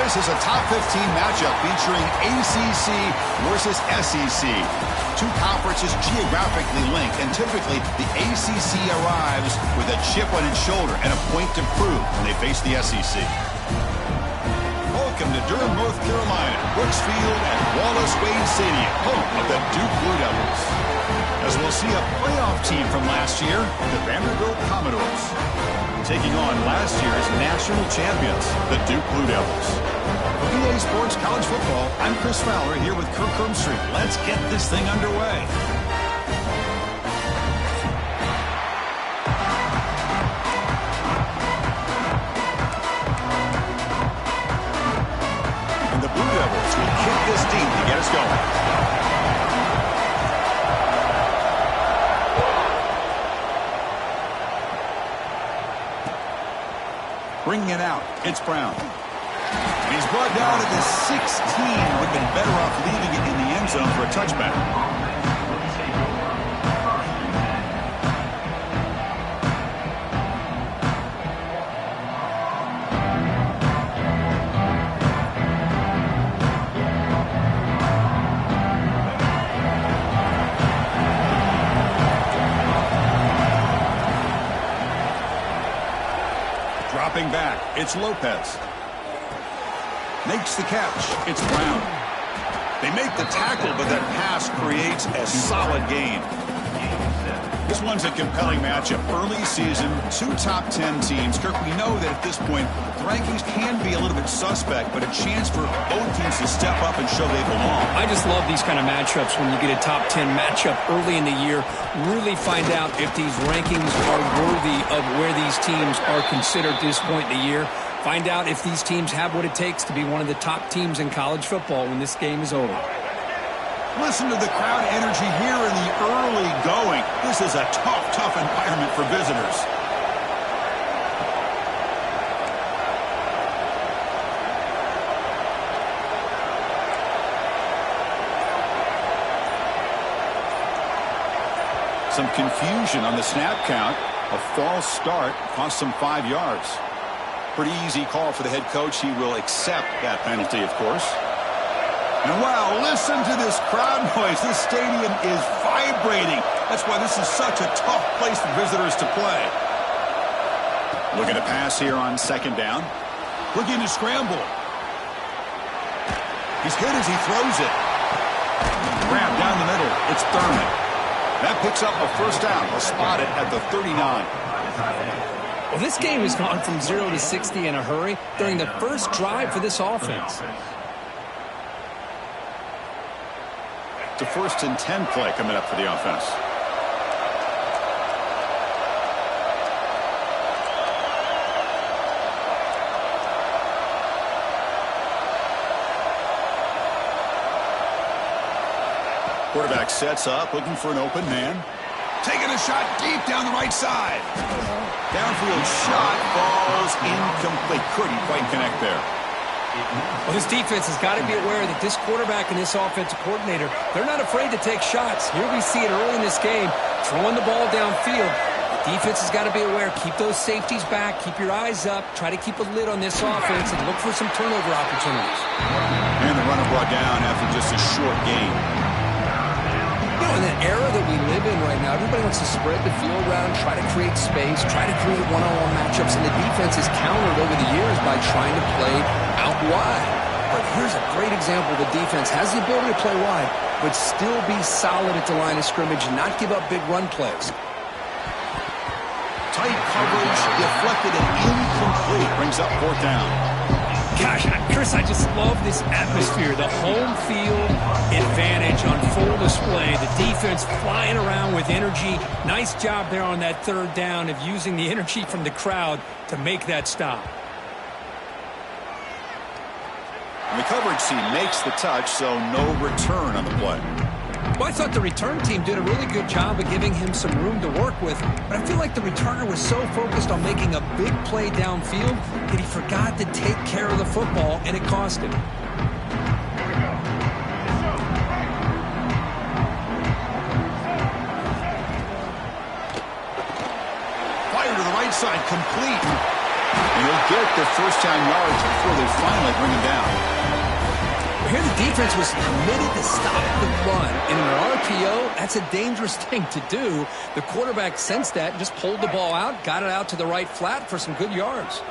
This is a top 15 matchup featuring ACC versus SEC. Two conferences geographically linked, and typically the ACC arrives with a chip on its shoulder and a point to prove when they face the SEC. Welcome to Durham, North Carolina, Brooks Field at Wallace Wade Stadium, home of the Duke Blue Devils. As we'll see a playoff team from last year, the Vanderbilt Commodores, taking on last year's national champions, the Duke Blue Devils. For EA Sports College Football, I'm Chris Fowler here with Kirk Herbstreit. Let's get this thing underway. And the Blue Devils will kick this deep to get us going. Bringing it out, it's Brown. And he's brought down at the 16. Would have been better off leaving it in the end zone for a touchback. Dropping back, it's Lopez. Makes the catch, it's Brown. They make the tackle, but that pass creates a solid gain. This one's a compelling matchup. Early season, two top 10 teams. Kirk, we know that at this point, the rankings can be a little bit suspect, but a chance for both teams to step up and show they belong. I just love these kind of matchups when you get a top 10 matchup early in the year. Really find out if these rankings are worthy of where these teams are considered at this point in the year. Find out if these teams have what it takes to be one of the top teams in college football when this game is over. Listen to the crowd energy here in the early going. This is a tough environment for visitors. Some confusion on the snap count. A false start cost them 5 yards. Pretty easy call for the head coach. He will accept that penalty, of course. And wow, listen to this crowd noise. This stadium is vibrating. That's why this is such a tough place for visitors to play. Looking to pass here on second down. Looking to scramble. He's hit as he throws it. Grab down the middle. It's Thurman. That picks up a first down. We'll spot it at the 39. Well, this game has gone from 0 to 60 in a hurry during the first drive for this offense. The 1st and 10 play coming up for the offense. Quarterback sets up, looking for an open man. Taking a shot deep down the right side. Downfield shot falls incomplete. Couldn't quite connect there. Well, this defense has got to be aware that this quarterback and this offensive coordinator, they're not afraid to take shots. Here we see it early in this game, throwing the ball downfield. The defense has got to be aware. Keep those safeties back. Keep your eyes up. Try to keep a lid on this offense and look for some turnover opportunities. And the runner brought down after just a short gain. You know, in the era that we live in right now, everybody wants to spread the field around, try to create space, try to create one-on-one matchups, and the defense is countered over the years by trying to play out wide. But here's a great example. The defense has the ability to play wide, but still be solid at the line of scrimmage and not give up big run plays. Tight coverage, deflected and incomplete. Brings up fourth down. Gosh, Chris, I just love this atmosphere. The home field advantage on full display. The defense flying around with energy. Nice job there on that third down of using the energy from the crowd to make that stop. And the coverage team makes the touch, so no return on the play. Well, I thought the return team did a really good job of giving him some room to work with, but I feel like the returner was so focused on making a big play downfield that he forgot to take care of the football, and it cost him. Fire to the right side, complete. And he'll get the first down yards before they finally bring him down. Here the defense was committed to stop the run. In an RPO, that's a dangerous thing to do. The quarterback sensed that and just pulled the ball out, got it out to the right flat for some good yards.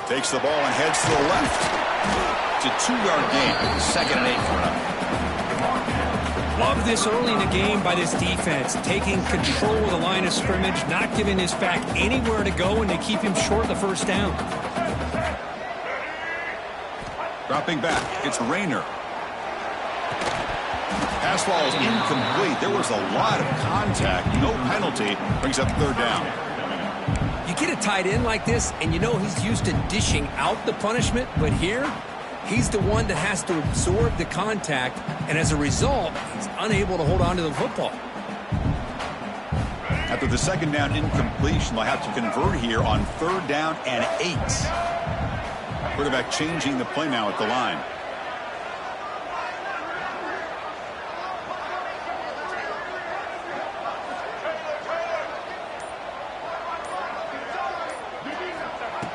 Takes the ball and heads to the left. It's a 2-yard gain. 2nd and 8 for him. Love this early in the game by this defense, taking control of the line of scrimmage, not giving his back anywhere to go, and to keep him short of the first down. Dropping back, it's Rayner. Pass ball is incomplete. There was a lot of contact. No penalty. Brings up 3rd down. You get a tight end like this, and you know he's used to dishing out the punishment, but here, he's the one that has to absorb the contact, and as a result, he's unable to hold on to the football. After the 2nd down incompletion, they'll have to convert here on 3rd down and 8. Quarterback changing the play now at the line.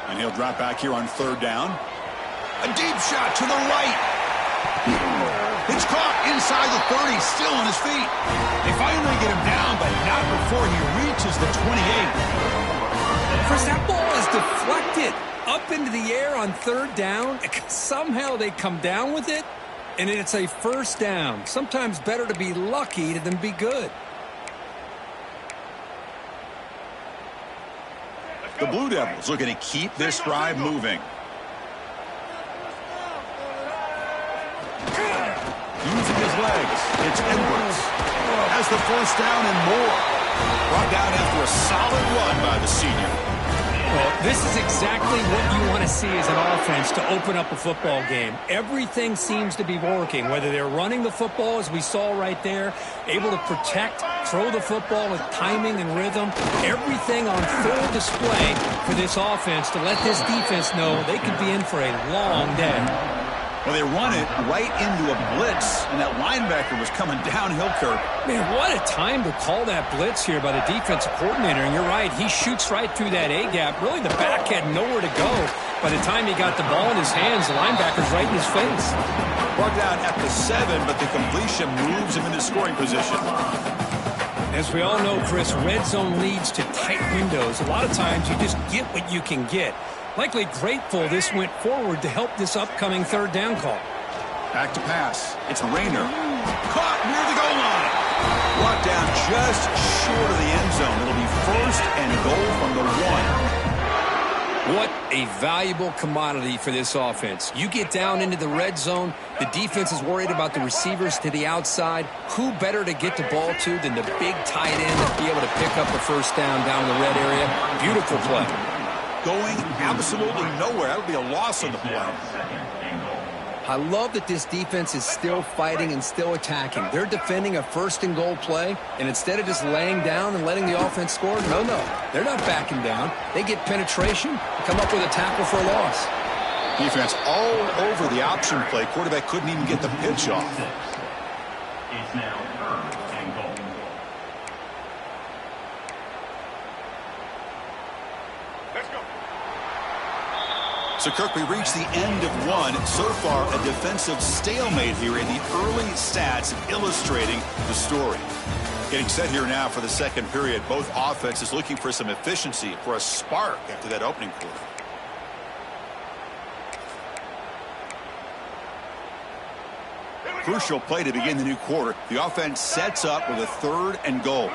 And he'll drop back here on 3rd down. A deep shot to the right. It's caught inside the 30, still on his feet. They finally get him down, but not before he reaches the 28. Chris, that ball is deflected up into the air on 3rd down. Somehow they come down with it, and it's a 1st down. Sometimes better to be lucky than be good. The Blue Devils looking to keep this drive moving. Using his legs, it's Edwards. Has the 1st down and more. Brought down after a solid run by the senior. Well, this is exactly what you want to see as an offense to open up a football game. Everything seems to be working, whether they're running the football, as we saw right there, able to protect, throw the football with timing and rhythm. Everything on full display for this offense to let this defense know they could be in for a long day. Well, they run it right into a blitz, and that linebacker was coming downhill, Kirk. Man, what a time to call that blitz here by the defensive coordinator. And you're right, he shoots right through that A-gap. Really, the back had nowhere to go. By the time he got the ball in his hands, the linebacker's right in his face. Brought down at the 7, but the completion moves him into scoring position. As we all know, Chris, red zone leads to tight windows. A lot of times you just get what you can get. Likely grateful this went forward to help this upcoming 3rd down call. Back to pass. It's Rayner. Caught near the goal line. Brought down just short of the end zone. It'll be 1st and goal from the 1. What a valuable commodity for this offense. You get down into the red zone, the defense is worried about the receivers to the outside. Who better to get the ball to than the big tight end to be able to pick up the 1st down in the red area? Beautiful play. Going absolutely nowhere. That would be a loss on the play. I love that this defense is still fighting and still attacking. They're defending a 1st and goal play, and instead of just laying down and letting the offense score, no, they're not backing down. They get penetration and come up with a tackle for a loss. Defense all over the option play. Quarterback couldn't even get the pitch off. It's now 3rd and goal. So, Kirk, we reached the end of 1. So far, a defensive stalemate here in the early stats illustrating the story. Getting set here now for the 2nd period. Both offenses looking for some efficiency, for a spark after that opening quarter. Crucial play to begin the new quarter. The offense sets up with a 3rd and goal.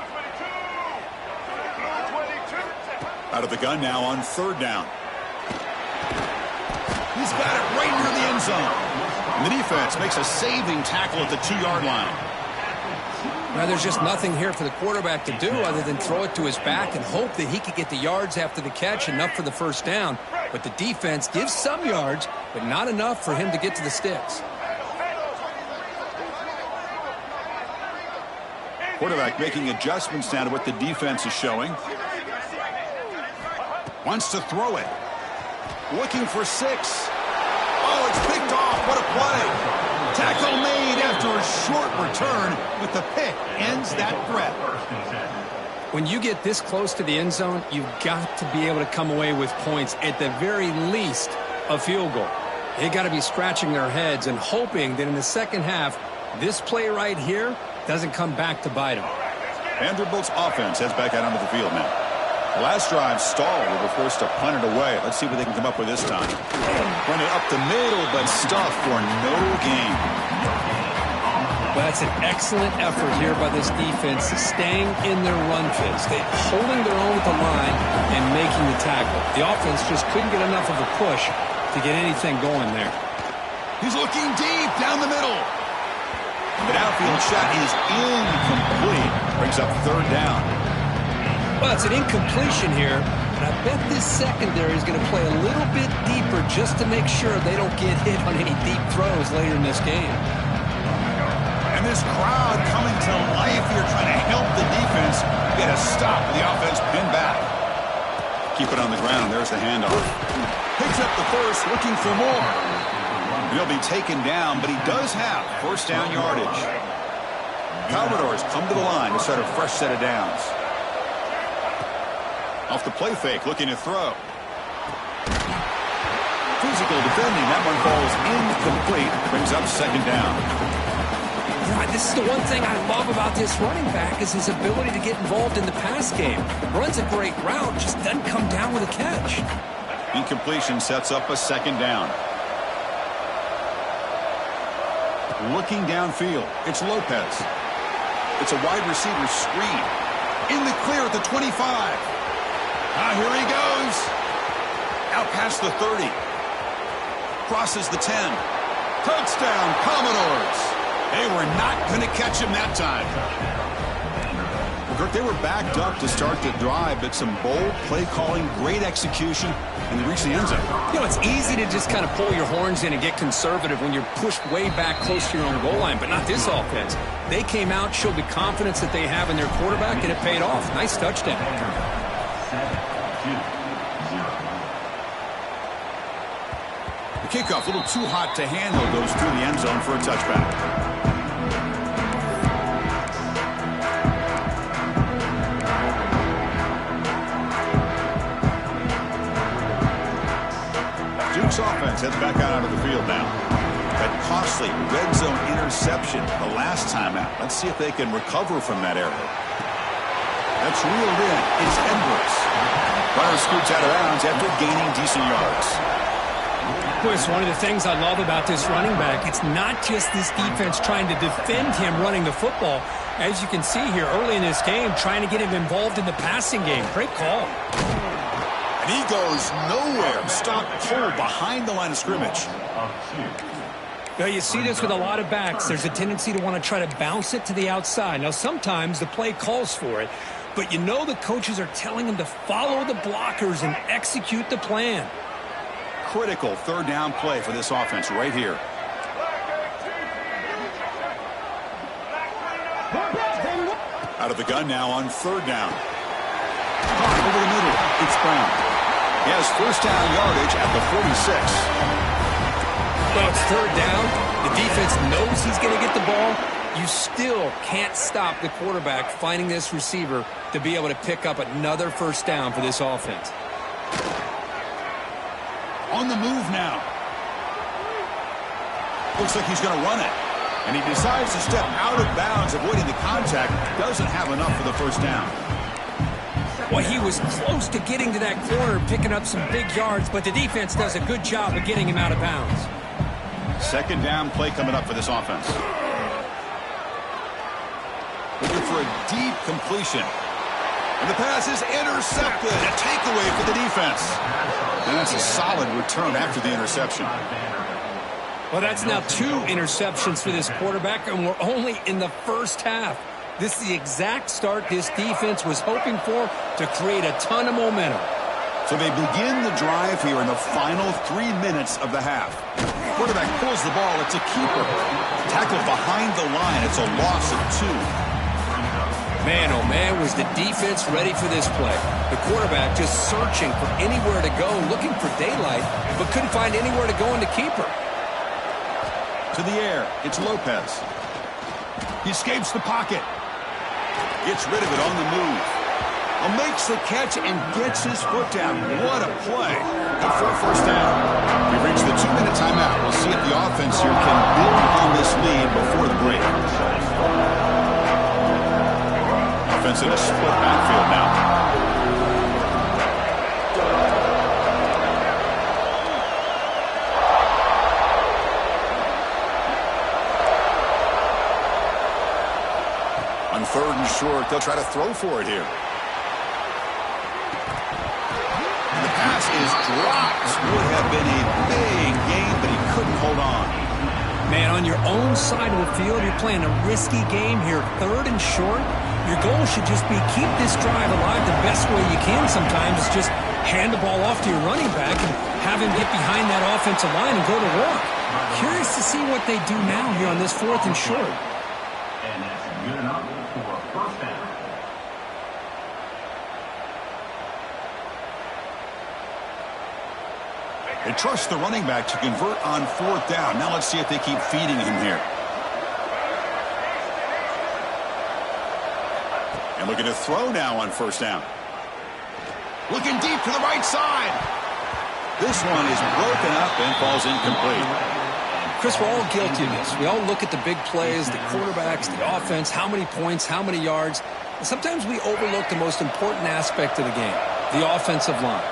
Out of the gun now on 3rd down. He's got it right near the end zone. And the defense makes a saving tackle at the 2-yard line. Now, there's just nothing here for the quarterback to do other than throw it to his back and hope that he could get the yards after the catch, enough for the 1st down. But the defense gives some yards, but not enough for him to get to the sticks. Quarterback making adjustments now to what the defense is showing. Wants to throw it. Looking for 6. Oh, it's picked off. What a play. Tackle made after a short return, but the pick ends that threat. When you get this close to the end zone, you've got to be able to come away with points, at the very least, a field goal. They got to be scratching their heads and hoping that in the second half, this play right here doesn't come back to bite them. Vanderbilt's offense heads back out onto the field now. The last drive stalled. They were forced to punt it away. Let's see what they can come up with this time. Run it up the middle, but stuffed for no gain. Well, that's an excellent effort here by this defense, staying in their run fits. They're holding their own at the line and making the tackle. The offense just couldn't get enough of a push to get anything going there. He's looking deep down the middle. The outfield shot is incomplete. Brings up third down. Well, it's an incompletion here, but I bet this secondary is going to play a little bit deeper just to make sure they don't get hit on any deep throws later in this game. And this crowd coming to life here trying to help the defense get a stop with the offense pinned back. Keep it on the ground. There's the handoff. Picks up the first, looking for more. He'll be taken down, but he does have first down yardage. Commodores come to the line to start a fresh set of downs. Off the play fake, looking to throw. Physical defending. That one falls incomplete. Brings up second down. This is the one thing I love about this running back is his ability to get involved in the pass game. Runs a great route, just doesn't come down with a catch. Incompletion sets up a second down. Looking downfield, it's Lopez. It's a wide receiver screen. In the clear at the 25. Here he goes. Out past the 30. Crosses the 10. Touchdown, Commodores. They were not going to catch him that time. Kirk, they were backed up to start the drive, but some bold play calling, great execution, and they reached the end zone. You know, it's easy to just kind of pull your horns in and get conservative when you're pushed way back close to your own goal line, but not this offense. They came out, showed the confidence that they have in their quarterback, and it paid off. Nice touchdown. The kickoff, a little too hot to handle, goes through the end zone for a touchback. Duke's offense heads back out onto the field now. That costly red zone interception the last time out. Let's see if they can recover from that error. That's reeled in. It's Edwards. Runner scoots out of bounds after gaining decent yards. Chris, one of the things I love about this running back, it's not just this defense trying to defend him running the football. As you can see here early in this game, trying to get him involved in the passing game. Great call. And he goes nowhere. Stop pulled behind the line of scrimmage. Now, you see this with a lot of backs. There's a tendency to want to try to bounce it to the outside. Now, sometimes the play calls for it, but you know the coaches are telling them to follow the blockers and execute the plan. Critical third down play for this offense right here. Out of the gun now on third down. Over the middle, it's Brown. He has first down yardage at the 46. Well, it's third down. The defense knows he's going to get the ball. You still can't stop the quarterback finding this receiver to be able to pick up another first down for this offense. On the move now. Looks like he's going to run it. And he decides to step out of bounds, avoiding the contact. Doesn't have enough for the first down. Well, he was close to getting to that corner, picking up some big yards, but the defense does a good job of getting him out of bounds. Second down play coming up for this offense. Looking for a deep completion. And the pass is intercepted. A takeaway for the defense. And that's a solid return after the interception. Well, that's now 2 interceptions for this quarterback, and we're only in the first half. This is the exact start this defense was hoping for to create a ton of momentum. So they begin the drive here in the final 3 minutes of the half. Quarterback pulls the ball. It's a keeper. Tackled behind the line. It's a loss of 2. Man, oh man, was the defense ready for this play. The quarterback just searching for anywhere to go, looking for daylight, but couldn't find anywhere to go in the keeper. To the air, it's Lopez. He escapes the pocket. Gets rid of it on the move. Makes the catch and gets his foot down. What a play. Good for a first down. We've reached the 2-minute timeout. We'll see if the offense here can build on this lead before the break. Offense in a split backfield now. On 3rd and short, they'll try to throw for it here. And the pass is dropped. Would have been a big gain, but he couldn't hold on. Man, on your own side of the field, you're playing a risky game here. 3rd and short, your goal should just be keep this drive alive the best way you can sometimes. Is just hand the ball off to your running back and have him get behind that offensive line and go to work. Curious to see what they do now here on this 4th and short. And that's good enough for a first down. They trust the running back to convert on 4th down. Now let's see if they keep feeding him here. And looking to throw now on 1st down. Looking deep to the right side. This one is broken up and falls incomplete. Chris, we're all guilty of this. We all look at the big plays, the quarterbacks, the offense, how many points, how many yards. And sometimes we overlook the most important aspect of the game, the offensive line.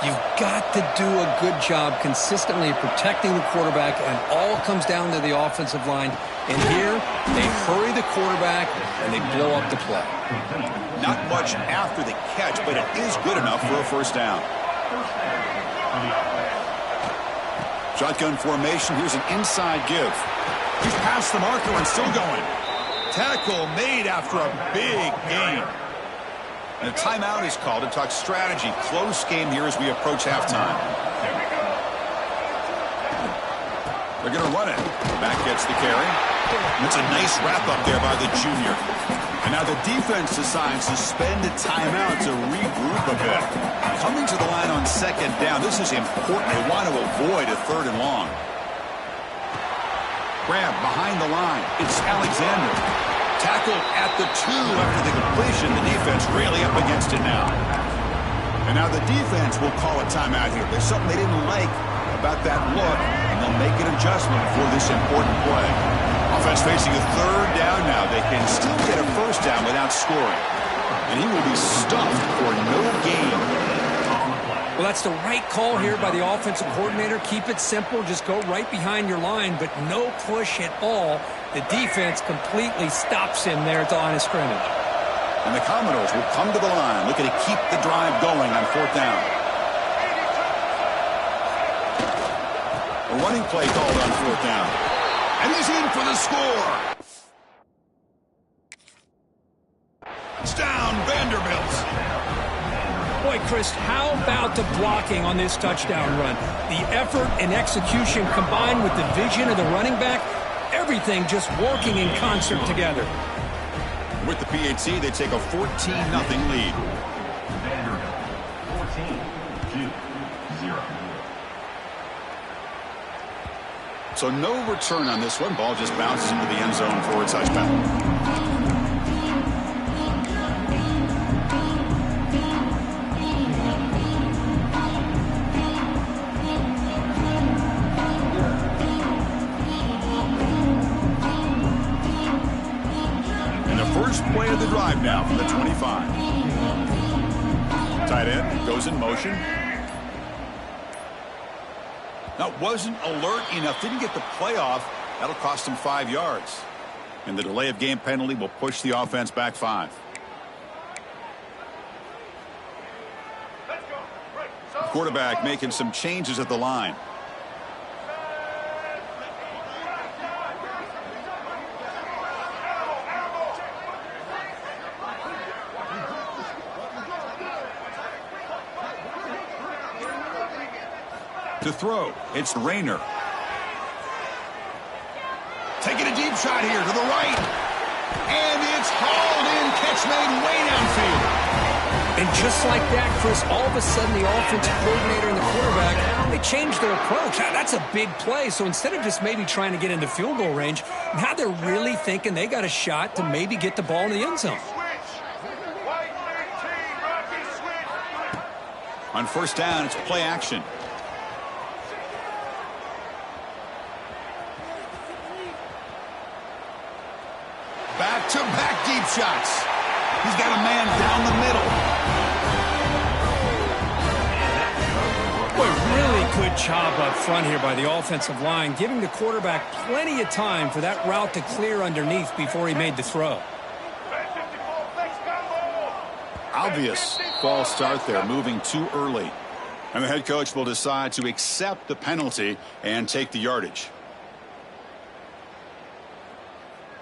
You've got to do a good job consistently protecting the quarterback, and all comes down to the offensive line. And here, they hurry the quarterback, and they blow up the play. Not much after the catch, but it is good enough for a first down. Shotgun formation. Here's an inside give. He's past the marker and still going. Tackle made after a big gain. And a timeout is called to talk strategy. Close game here as we approach halftime. They're going to run it. Back gets the carry. That's a nice wrap up there by the junior. And now the defense decides to spend a timeout to regroup a bit. Coming to the line on 2nd down. This is important. They want to avoid a 3rd and long. Grab behind the line. It's Alexander. Tackled at the 2 after the completion. The defense really up against it now. And now the defense will call a timeout here. There's something they didn't like about that look, and they'll make an adjustment for this important play. Offense facing a 3rd down now. They can still get a first down without scoring. And he will be stuffed for no gain. Well, that's the right call here by the offensive coordinator. Keep it simple. Just go right behind your line, but no push at all. The defense completely stops him there at the line of scrimmage. And the Commodores will come to the line, looking to keep the drive going on 4th down. A running play called on 4th down. And he's in for the score. It's down, Vanderbilt. Boy, Chris, how about the blocking on this touchdown run? The effort and execution combined with the vision of the running back, everything just working in concert together. With the PAT, they take a 14-0 lead. Vanderbilt, 14-0. So no return on this one. Ball just bounces into the end zone for a touchback. First play of the drive now from the 25. Tight end goes in motion. Now, wasn't alert enough. Didn't get the play off. That'll cost him 5 yards. And the delay of game penalty will push the offense back 5. The quarterback making some changes at the line. To throw, it's Rayner. Taking a deep shot here to the right. And it's hauled in, catch made way downfield. And Just like that, Chris, all of a sudden the offensive coordinator and the quarterback, they changed their approach. That's a big play. So instead of just maybe trying to get into field goal range, now they're really thinking they got a shot to maybe get the ball in the end zone. On first down, it's play action. Back-to-back deep shots. He's got a man down the middle. Boy, really good job up front here by the offensive line, giving the quarterback plenty of time for that route to clear underneath before he made the throw. Obvious false start there, moving too early. And the head coach will decide to accept the penalty and take the yardage.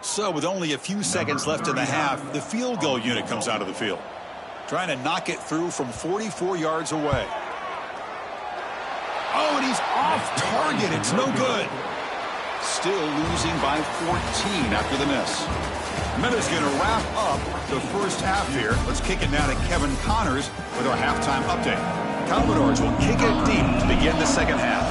So with only a few seconds left in the half, the field goal unit comes out of the field, trying to knock it through from 44 yards away. Oh, and he's off target. It's no good. Still losing by 14 after the miss. Minutes going to wrap up the first half here. Let's kick it now to Kevin Connors with our halftime update. Commodores will kick it deep to begin the second half.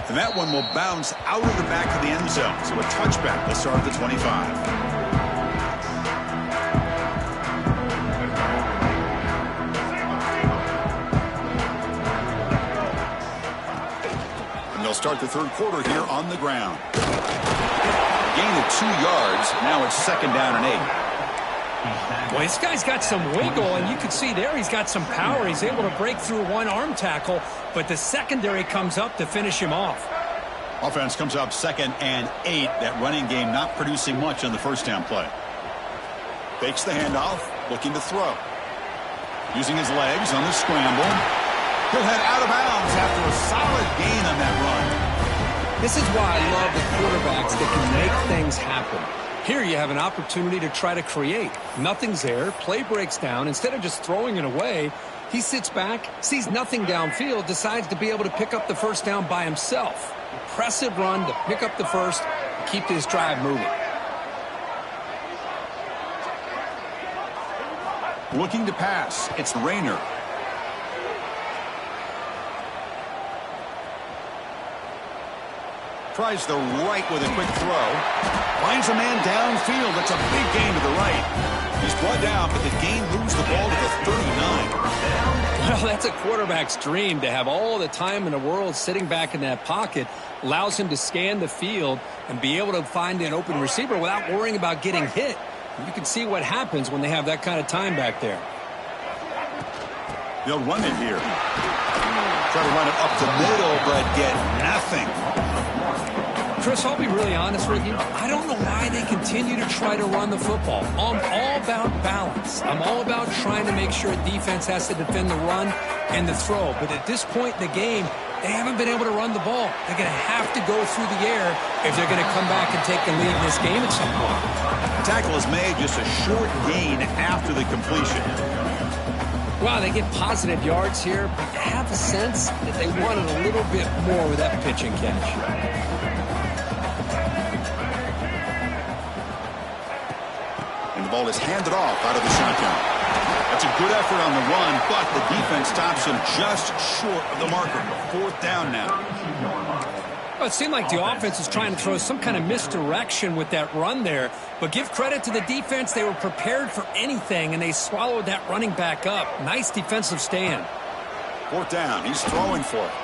And that one will bounce out of the back of the end zone. So a touchback will start at the 25. They'll start the third quarter here on the ground. Gain of 2 yards. Now it's second down and 8. Boy, this guy's got some wiggle, and you can see there he's got some power. He's able to break through one arm tackle, but the secondary comes up to finish him off. Offense comes up second and 8. That running game not producing much on the first down play. Fakes the handoff, looking to throw. Using his legs on the scramble. He'll head out of bounds after a solid gain on that run. This is why I love the quarterbacks that can make things happen. Here you have an opportunity to try to create. Nothing's there. Play breaks down. Instead of just throwing it away, he sits back, sees nothing downfield, decides to be able to pick up the first down by himself. Impressive run to pick up the first and keep this drive moving. Looking to pass. It's Rayner. Tries the right with a quick throw. Finds a man downfield. That's a big gain to the right. He's brought down, but the gain moves the ball to the 39. Well, that's a quarterback's dream to have all the time in the world sitting back in that pocket. Allows him to scan the field and be able to find an open receiver without worrying about getting hit. You can see what happens when they have that kind of time back there. They'll run it here. Try to run it up the middle, but get nothing. Chris, I'll be really honest with you. I don't know why they continue to try to run the football. I'm all about balance. I'm all about trying to make sure a defense has to defend the run and the throw. But at this point in the game, they haven't been able to run the ball. They're going to have to go through the air if they're going to come back and take the lead in this game at some point. The tackle is made, just a short gain after the completion. Wow, they get positive yards here, but you have a sense that they wanted a little bit more with that pitch and catch. And the ball is handed off out of the shotgun. That's a good effort on the run, but the defense stops him just short of the marker. Fourth down now. Well, it seemed like the offense was trying to throw some kind of misdirection with that run there. But give credit to the defense. They were prepared for anything, and they swallowed that running back up. Nice defensive stand. Fourth down. He's throwing for it.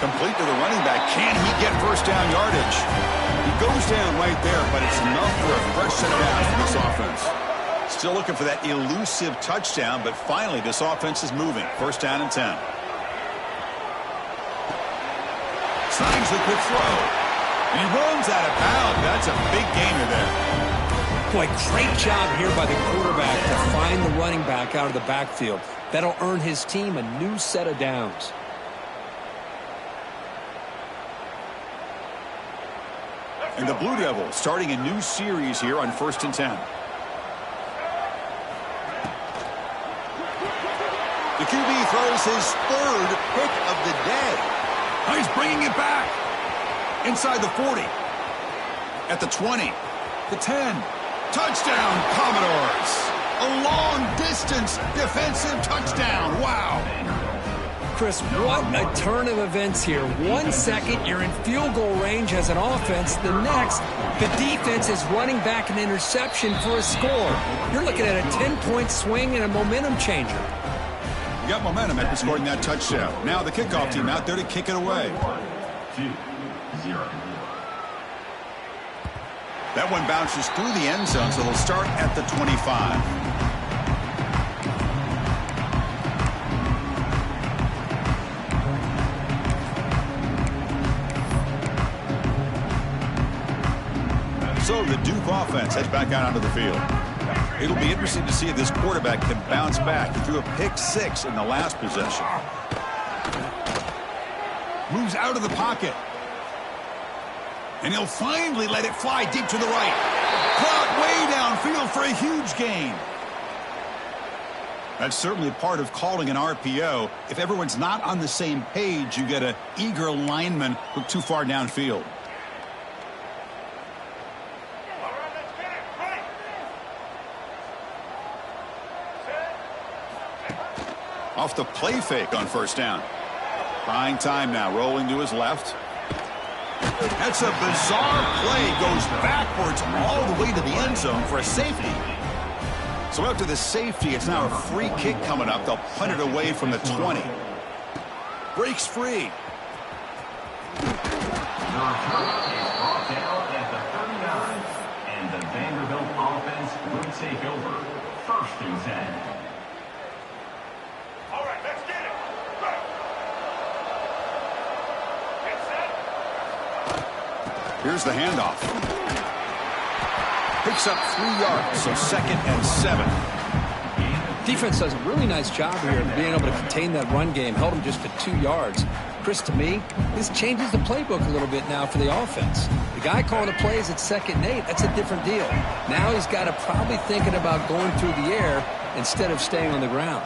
Complete to the running back. Can he get first down yardage? He goes down right there, but it's enough for a fresh set of downs for this offense. Still looking for that elusive touchdown, but finally this offense is moving. First down and 10. Signs the quick throw. And he runs out of bounds. That's a big gainer there. Boy, great job here by the quarterback to find the running back out of the backfield. That'll earn his team a new set of downs. And the Blue Devils starting a new series here on 1st and 10. The QB throws his third pick of the day. Oh, he's bringing it back inside the 40. At the 20. The 10. Touchdown, Commodores. A long-distance defensive touchdown. Wow. Chris, what a turn of events here. 1 second, you're in field goal range as an offense. The next, the defense is running back an interception for a score. You're looking at a 10-point swing and a momentum changer. You got momentum after scoring that touchdown. Now the kickoff team out there to kick it away. 2-0. That one bounces through the end zone, so they'll start at the 25. So the Duke offense heads back out onto the field. It'll be interesting to see if this quarterback can bounce back. He threw a pick-6 in the last possession. Moves out of the pocket. And he'll finally let it fly deep to the right. Caught way downfield for a huge gain. That's certainly part of calling an RPO. If everyone's not on the same page, you get an eager lineman hook too far downfield. Off the play fake on first down. Buying time now, rolling to his left. That's a bizarre play. Goes backwards all the way to the end zone for a safety. So after the safety, it's now a free kick coming up. They'll punt it away from the 20. Breaks free. The return is brought down at the 39. And the Vanderbilt offense will take over. 1st and 10. Here's the handoff. Picks up 3 yards, so 2nd and 7. Defense does a really nice job here of being able to contain that run game. Held him just to 2 yards. Chris, to me, this changes the playbook a little bit now for the offense. The guy calling the plays at 2nd and 8, that's a different deal. Now he's got to probably thinking about going through the air instead of staying on the ground.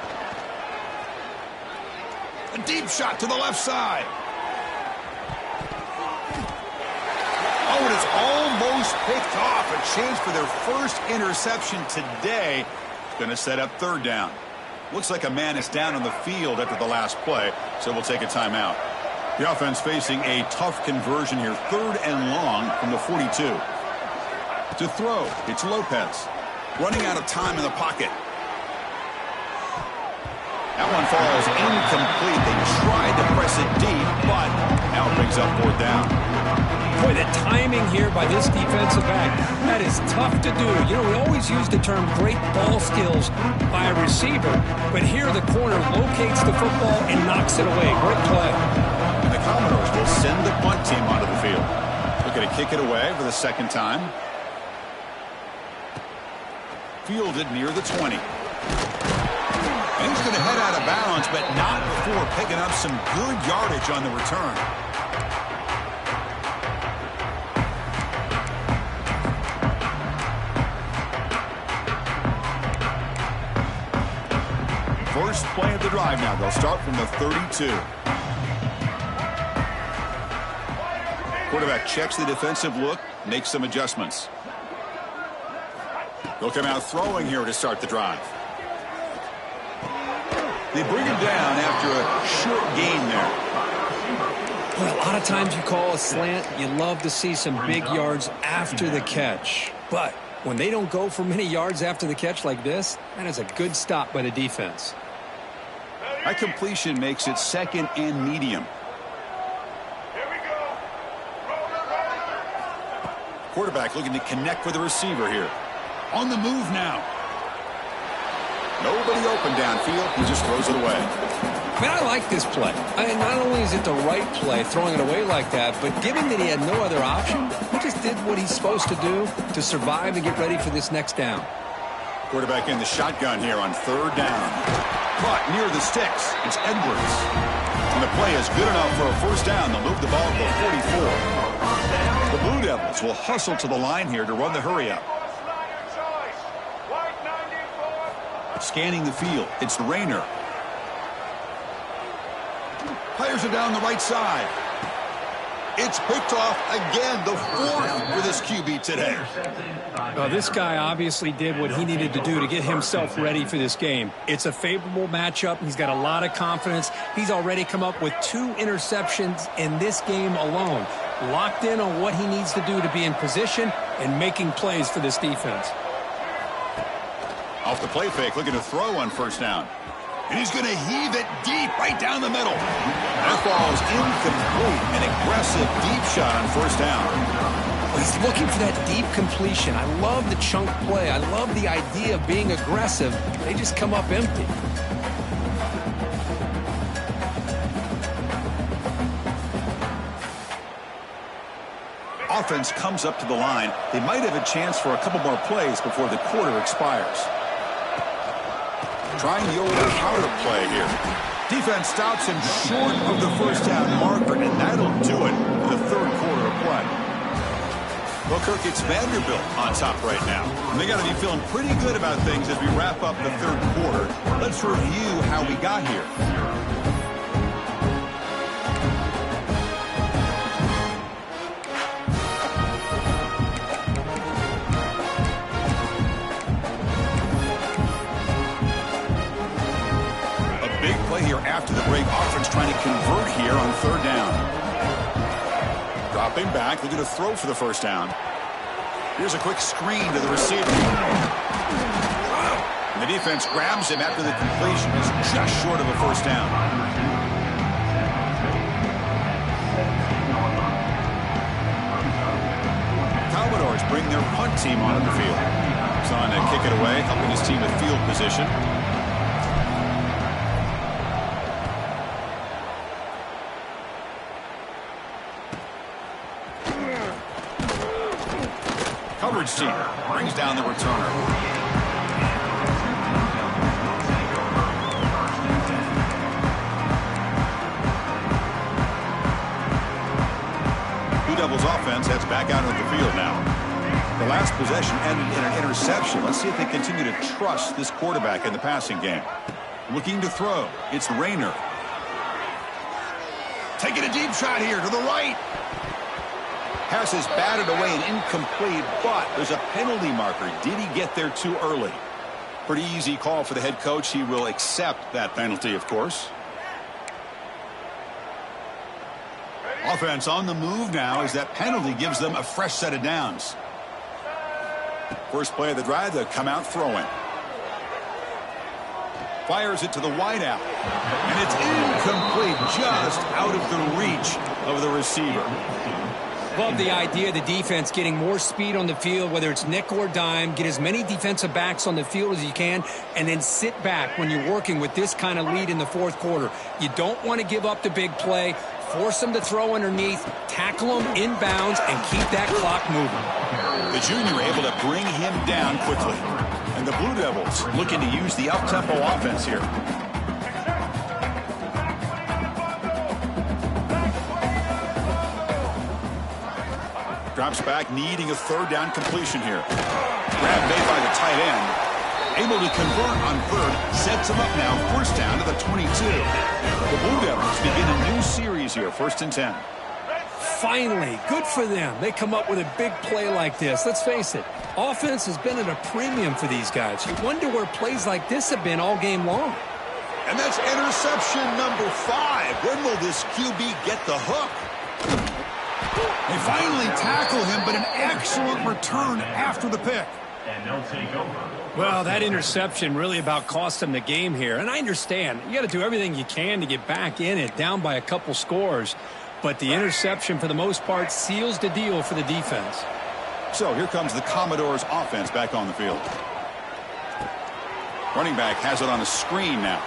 A deep shot to the left side. Oh, and it's almost picked off. A chance for their first interception today. It's going to set up 3rd down. Looks like a man is down on the field after the last play, so we'll take a timeout. The offense facing a tough conversion here. 3rd and long from the 42. To throw, it's Lopez. Running out of time in the pocket. That one falls incomplete. They tried to press it deep, but now it brings up 4th down. Boy, the timing here by this defensive back, that is tough to do. You know, we always use the term great ball skills by a receiver, but here the corner locates the football and knocks it away. Great play. And the Commodores will send the punt team onto the field. Looking to kick it away for the 2nd time. Fielded near the 20. And he's going to head out of bounds, but not before picking up some good yardage on the return. First play of the drive now. They'll start from the 32. Quarterback checks the defensive look, makes some adjustments. They'll come out throwing here to start the drive. They bring him down after a short gain there. Well, a lot of times you call a slant, you love to see some big yards after the catch. But when they don't go for many yards after the catch like this, that is a good stop by the defense. That completion makes it 2nd and medium. Quarterback looking to connect with the receiver here. On the move now. Nobody open downfield. He just throws it away. Man, I like this play. Not only is it the right play, throwing it away like that, but given that he had no other option, he just did what he's supposed to do to survive and get ready for this next down. Quarterback in the shotgun here on 3rd down. Caught near the sticks. It's Edwards. And the play is good enough for a 1st down. They'll move the ball to the 44. The Blue Devils will hustle to the line here to run the hurry up. Scanning the field. It's Rayner. Fires it down the right side. It's picked off again, the fourth for this QB today. This guy obviously did what he needed to do to get himself ready for this game. It's a favorable matchup. He's got a lot of confidence. He's already come up with 2 interceptions in this game alone. Locked in on what he needs to do to be in position and making plays for this defense. Off the play fake, looking to throw on first down. And he's going to heave it deep right down the middle. That ball is incomplete. An aggressive deep shot on first down. He's looking for that deep completion. I love the chunk play. I love the idea of being aggressive. They just come up empty. Offense comes up to the line. They might have a chance for a couple more plays before the quarter expires. Trying the old powder play here. Defense stops him short of the first down marker, and that'll do it in the third quarter of play. Well, Kirk, it's Vanderbilt on top right now. And they got to be feeling pretty good about things as we wrap up the third quarter. Let's review how we got here. Here after the break, offense trying to convert here on third down. Dropping back, looking to throw for the first down. Here's a quick screen to the receiver. And the defense grabs him after the completion. Is just short of a first down. Commodores bring their punt team onto the field. He's on to kick it away, helping his team with field position. Coverage team brings down the returner. Blue Devils offense heads back out of the field now. The last possession ended in an interception. Let's see if they continue to trust this quarterback in the passing game. Looking to throw. It's Rayner. Taking a deep shot here to the right. Pass is batted away and incomplete, but there's a penalty marker. Did he get there too early? Pretty easy call for the head coach. He will accept that penalty, of course. Offense on the move now as that penalty gives them a fresh set of downs. First play of the drive, they come out throwing. Fires it to the wideout. And it's incomplete, just out of the reach of the receiver. Love the idea of the defense getting more speed on the field, whether it's nickel or dime, get as many defensive backs on the field as you can, and then sit back when you're working with this kind of lead in the fourth quarter. You don't want to give up the big play, force them to throw underneath, tackle them inbounds, and keep that clock moving. The junior able to bring him down quickly. And the Blue Devils looking to use the up-tempo offense here. Drops back, needing a third down completion here. Grab made by the tight end. Able to convert on third. Sets him up now. First down to the 22. The Blue Devils begin a new series here. 1st and 10. Finally, good for them. They come up with a big play like this. Let's face it, offense has been at a premium for these guys. You wonder where plays like this have been all game long. And that's interception number 5. When will this QB get the hook? They finally tackle him, but an excellent return after the pick. And they'll take over. Well, that interception really about cost them the game here. And I understand, you got to do everything you can to get back in it, down by a couple scores. But the interception, for the most part, seals the deal for the defense. So here comes the Commodores offense back on the field. Running back has it on a screen now.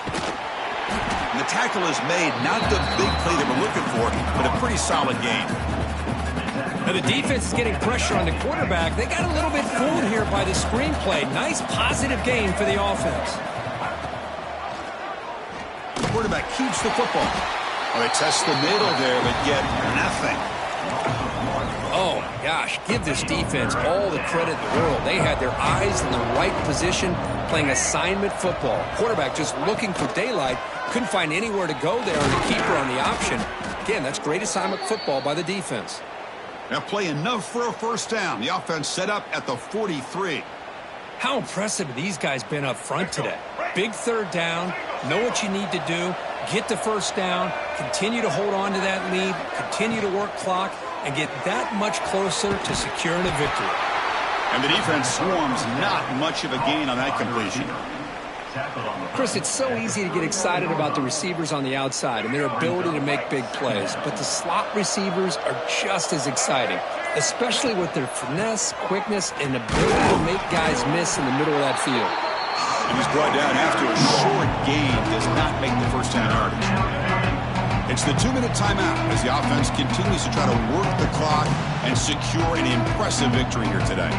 And the tackle is made. Not the big play they were looking for, but a pretty solid gain. Now the defense is getting pressure on the quarterback. They got a little bit fooled here by the screenplay. Nice positive gain for the offense. The quarterback keeps the football. Well, they test the middle there, but get nothing. Oh, my gosh. Give this defense all the credit in the world. They had their eyes in the right position, playing assignment football. Quarterback just looking for daylight. Couldn't find anywhere to go there, and the keeper on the option Again, that's great assignment football by the defense. That play enough for a first down. The offense set up at the 43. How impressive have these guys been up front today? Big third down, know what you need to do, get the first down, continue to hold on to that lead, continue to work clock, and get that much closer to securing a victory. And the defense swarms not much of a gain on that completion. Chris, it's so easy to get excited about the receivers on the outside and their ability to make big plays, but the slot receivers are just as exciting, especially with their finesse, quickness, and ability to make guys miss in the middle of that field. And he's brought down after a short gain, does not make the first down yardage. It's the 2-minute timeout as the offense continues to try to work the clock and secure an impressive victory here today.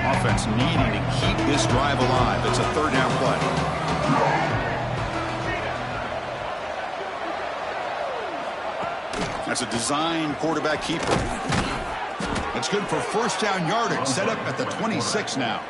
Offense needing to keep this drive alive. It's a third down play. That's a design quarterback keeper. It's good for first down yardage, set up at the 26 now.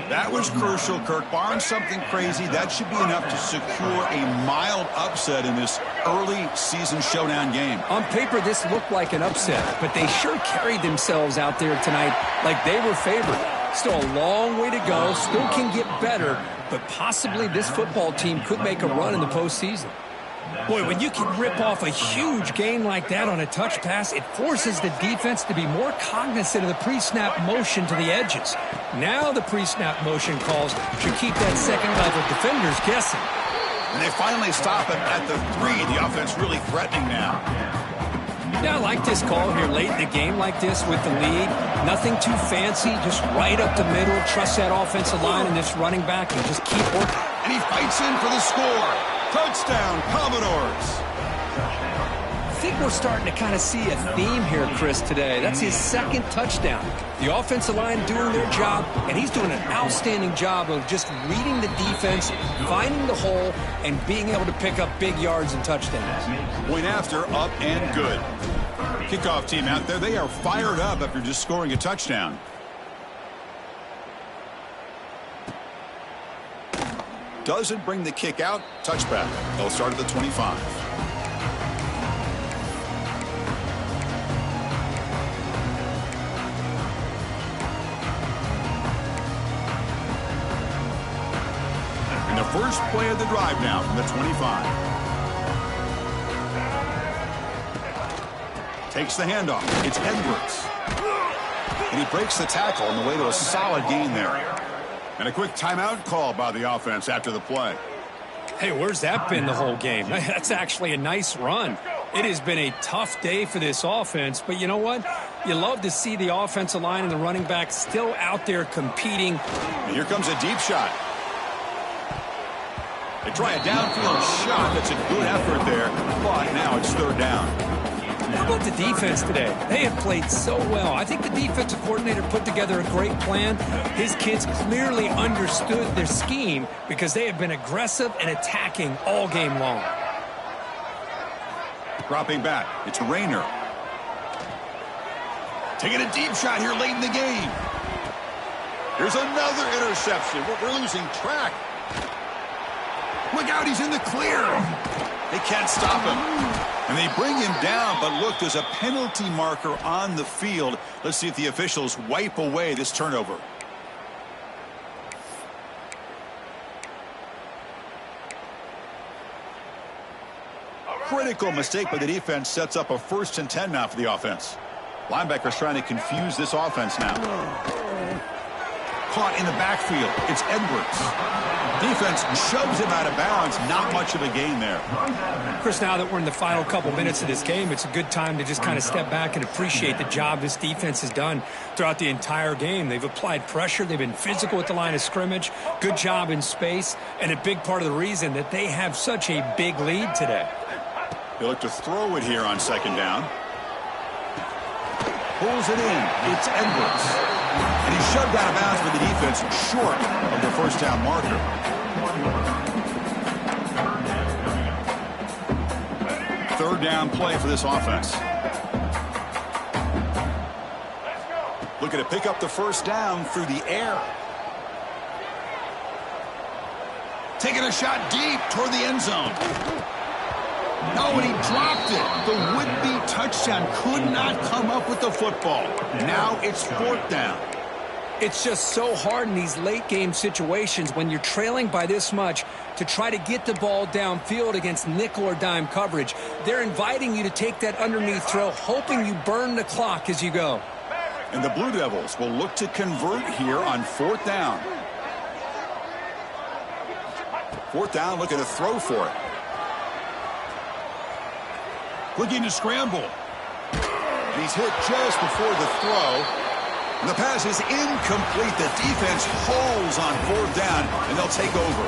That was crucial, Kirk. Barring something crazy, that should be enough to secure a mild upset in this early season showdown game. On paper, this looked like an upset, but they sure carried themselves out there tonight like they were favored. Still a long way to go, still can get better, but possibly this football team could make a run in the postseason. Boy, when you can rip off a huge gain like that on a touch pass, it forces the defense to be more cognizant of the pre-snap motion to the edges. Now the pre-snap motion calls should keep that second-level defenders guessing. And they finally stop him at the 3. The offense really threatening now. Yeah, I like this call here late in the game like this with the lead. Nothing too fancy, just right up the middle. Trust that offensive line and this running back and just keep working. And he fights in for the score. Touchdown, Commodores. I think we're starting to kind of see a theme here, Chris, today. That's his second touchdown. The offensive line doing their job, and he's doing an outstanding job of just reading the defense, finding the hole, and being able to pick up big yards and touchdowns. Point after, up and good. Kickoff team out there, they are fired up after just scoring a touchdown. Doesn't bring the kick out. Touchback. They'll start at the 25. And the first play of the drive now from the 25. Takes the handoff. It's Edwards. And he breaks the tackle on the way to a solid gain there. And a quick timeout call by the offense after the play. Hey, where's that been the whole game? That's actually a nice run. It has been a tough day for this offense, but you know what? You love to see the offensive line and the running back still out there competing. And here comes a deep shot. They try a downfield shot. That's a good effort there, but now it's third down. How about the defense today? They have played so well. I think the defensive coordinator put together a great plan. His kids clearly understood their scheme because they have been aggressive and attacking all game long. Dropping back. It's Rayner. Taking a deep shot here late in the game. Here's another interception. We're losing track. Look out, he's in the clear. They can't stop him. And they bring him down, but look, there's a penalty marker on the field. Let's see if the officials wipe away this turnover. Critical mistake by the defense sets up a 1st and 10 now for the offense. Linebackers trying to confuse this offense now. Caught in the backfield. It's Edwards. Defense shoves him out of bounds. Not much of a gain there. Chris, now that we're in the final couple minutes of this game, it's a good time to just kind of step back and appreciate the job this defense has done throughout the entire game. They've applied pressure. They've been physical at the line of scrimmage. Good job in space. And a big part of the reason that they have such a big lead today. They look to throw it here on second down. Pulls it in. It's Edwards. And he's shoved out of bounds for the defense short of the first down marker. Third down play for this offense. Looking to pick up the first down through the air. Taking a shot deep toward the end zone. Oh, and he dropped it. The would-be touchdown could not come up with the football. Now it's 4th down. It's just so hard in these late-game situations when you're trailing by this much to try to get the ball downfield against nickel or dime coverage. They're inviting you to take that underneath throw, hoping you burn the clock as you go. And the Blue Devils will look to convert here on 4th down. 4th down, looking to throw for it. Looking to scramble. And he's hit just before the throw. And the pass is incomplete. The defense holds on 4th down, and they'll take over.